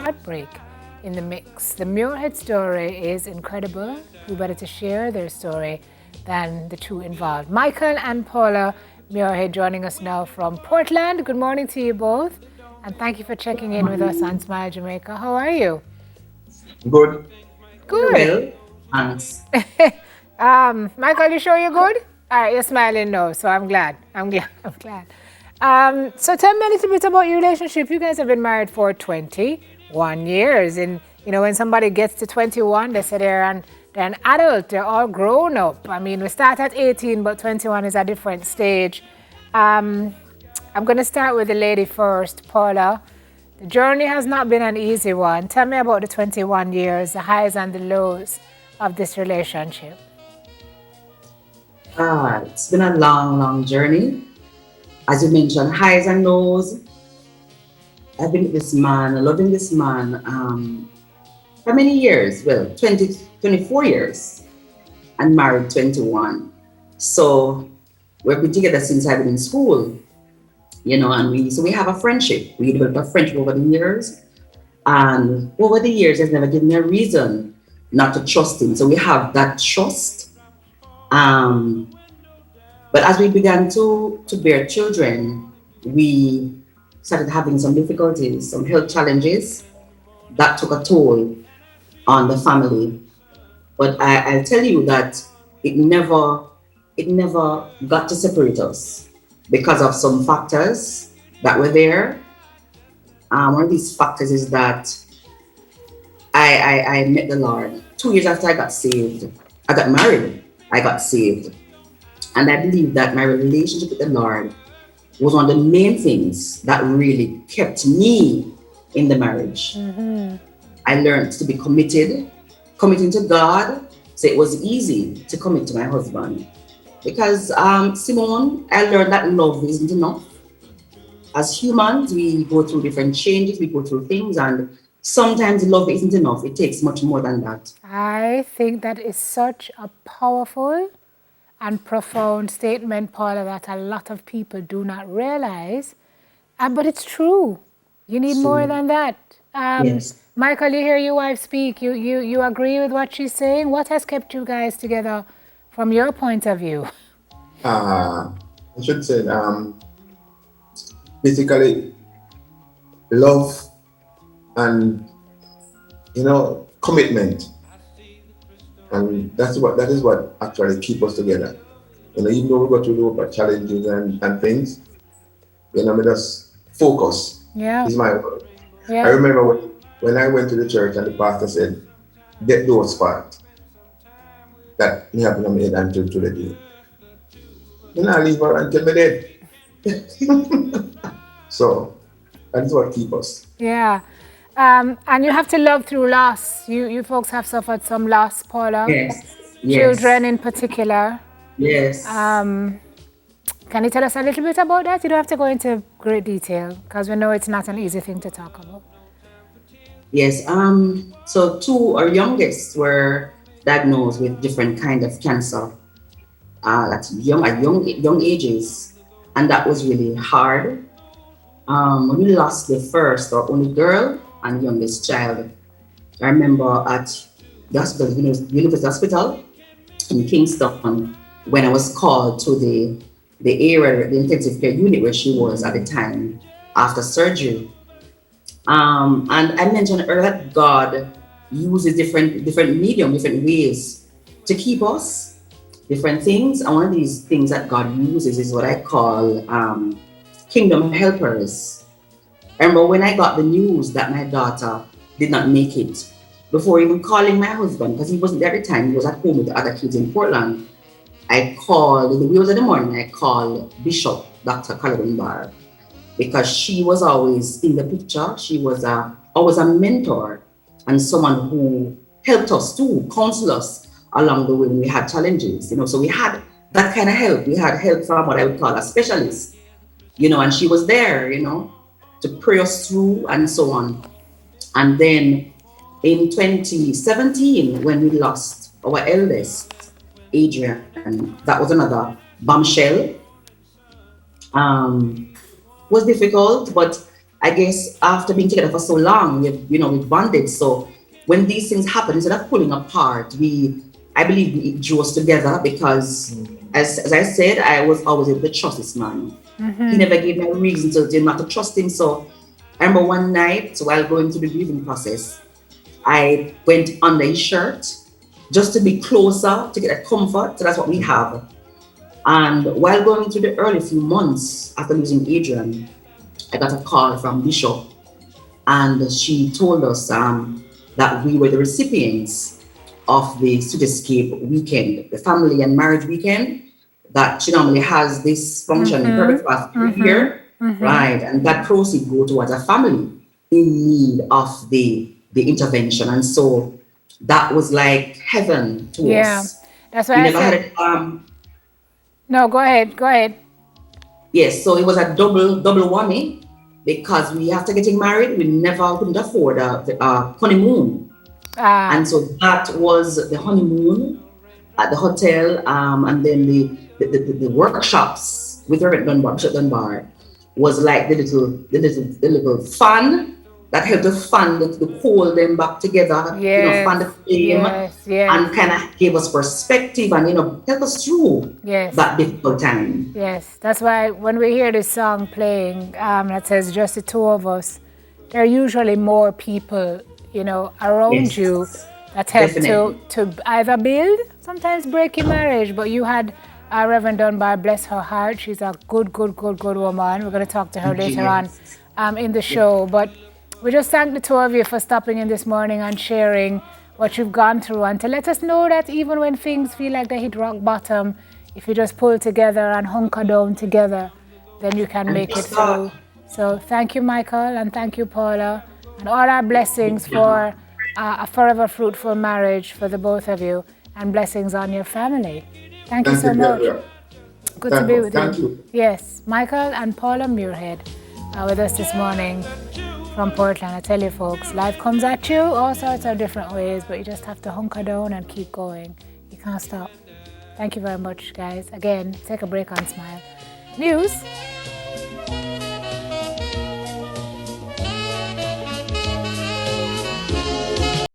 heartbreak in the mix. The Muirhead story is incredible. Who better to share their story than the two involved? Michael and Paula Muirhead joining us now from Portland. Good morning to you both. And thank you for checking in with us on Smile Jamaica. How are you? Good. Good. Well, thanks. Michael, you sure you're good? All right, you're smiling now, so I'm glad. I'm glad. So tell me a little bit about your relationship. You guys have been married for 21 years. And, you know, when somebody gets to 21, they say they're an adult. They're all grown up. I mean, we start at 18, but 21 is a different stage. I'm going to start with the lady first, Paula. The journey has not been an easy one. Tell me about the 21 years, the highs and the lows of this relationship. It's been a long, long journey. As you mentioned, highs and lows. I've been with this man, loving this man for many years. Well, 24 years and married 21. So we've been together since I've been in school, you know, and we have a friendship. We developed a friendship over the years. And over the years, he's never given me a reason not to trust him. So we have that trust. But as we began to bear children, we started having some difficulties, some health challenges that took a toll on the family. But I'll tell you that it never got to separate us because of some factors that were there. One of these factors is that I met the Lord 2 years after I got saved. I got married. I got saved. And I believe that my relationship with the Lord was one of the main things that really kept me in the marriage. Mm-hmm. I learned to be committing to God. So it was easy to commit to my husband. Because, Simone, I learned that love isn't enough. As humans, we go through different changes, we go through things, and sometimes love isn't enough. It takes much more than that. I think that is such a powerful and profound statement, Paula, that a lot of people do not realize. But it's true. You need more than that. Yes. Michael, you hear your wife speak. You agree with what she's saying? What has kept you guys together from your point of view? I should say, basically, love and, commitment. And that is what actually keep us together. Even though we go through a lot of challenges and things, we just focus. Yeah. Is my word. Yeah. I remember when I went to the church and the pastor said, get those parts that me happen on my head until to the day. I leave her until my dead. So that's what keep us. Yeah. And you have to love through loss. You folks have suffered some loss, Paula. Yes. Children in particular. Yes. Can you tell us a little bit about that? You don't have to go into great detail because we know it's not an easy thing to talk about. Yes. So two, our youngest were diagnosed with different kind of cancer at young ages, and that was really hard. We lost the first or only girl and youngest child. I remember at the hospital, University Hospital in Kingston, when I was called to the area, the intensive care unit where she was at the time after surgery. And I mentioned earlier that God uses different medium, different ways to keep us, different things. And one of these things that God uses is what I call kingdom helpers. I remember when I got the news that my daughter did not make it, before even calling my husband, because he wasn't there at the time, he was at home with the other kids in Portland. I called, in the wheels of the morning, I called Bishop, Dr. Calvin Barr, because she was always in the picture. She was always a mentor and someone who helped us too, counsel us along the way when we had challenges. So we had that kind of help. We had help from what I would call a specialist, and she was there, to pray us through and so on. And then in 2017, when we lost our eldest, Adrian, that was another bombshell. Was difficult, but I guess after being together for so long, we've bonded. So when these things happen, instead of pulling apart, I believe it drew us together because, as I said, I was always able to trust this man. He never gave me a reason to not to trust him. So I remember one night while going through the grieving process, I went under his shirt just to be closer, to get that comfort. So that's what we have. And while going through the early few months after losing Adrian, I got a call from Bishop, and she told us that we were the recipients of the Cityscape weekend, the family and marriage weekend that she normally has this function in Purpose Path every year, right? And that proceeds go towards a family in need of the intervention, and so that was like heaven to us. That's why we I never said. had it. No, go ahead. Yes, so it was a double whammy because we after getting married, we never couldn't afford a honeymoon. And so that was the honeymoon at the hotel, and then the workshops with Reverend Dunbar, Bishop Dunbar, was like the little fun that helped to fund to hold them back together, fund the flame, and kind of gave us perspective and help us through that difficult time. Yes, that's why when we hear this song playing that says just the two of us, there are usually more people around you that help to either build, sometimes break your marriage. But you had Reverend Dunbar, bless her heart. She's a good woman. We're going to talk to her later on in the show. But we just thank the two of you for stopping in this morning and sharing what you've gone through, and to let us know that even when things feel like they hit rock bottom, if you just pull together and hunker down together, then you can make it through. So thank you, Michael, and thank you, Paula, and all our blessings for a forever fruitful marriage for the both of you, and blessings on your family. Thank you so much. Good to be with you. Yes, Michael and Paula Muirhead are with us this morning from Portland. I tell you folks, life comes at you all sorts of different ways, but you just have to hunker down and keep going. You can't stop. Thank you very much, guys. Again, take a break on Smile News.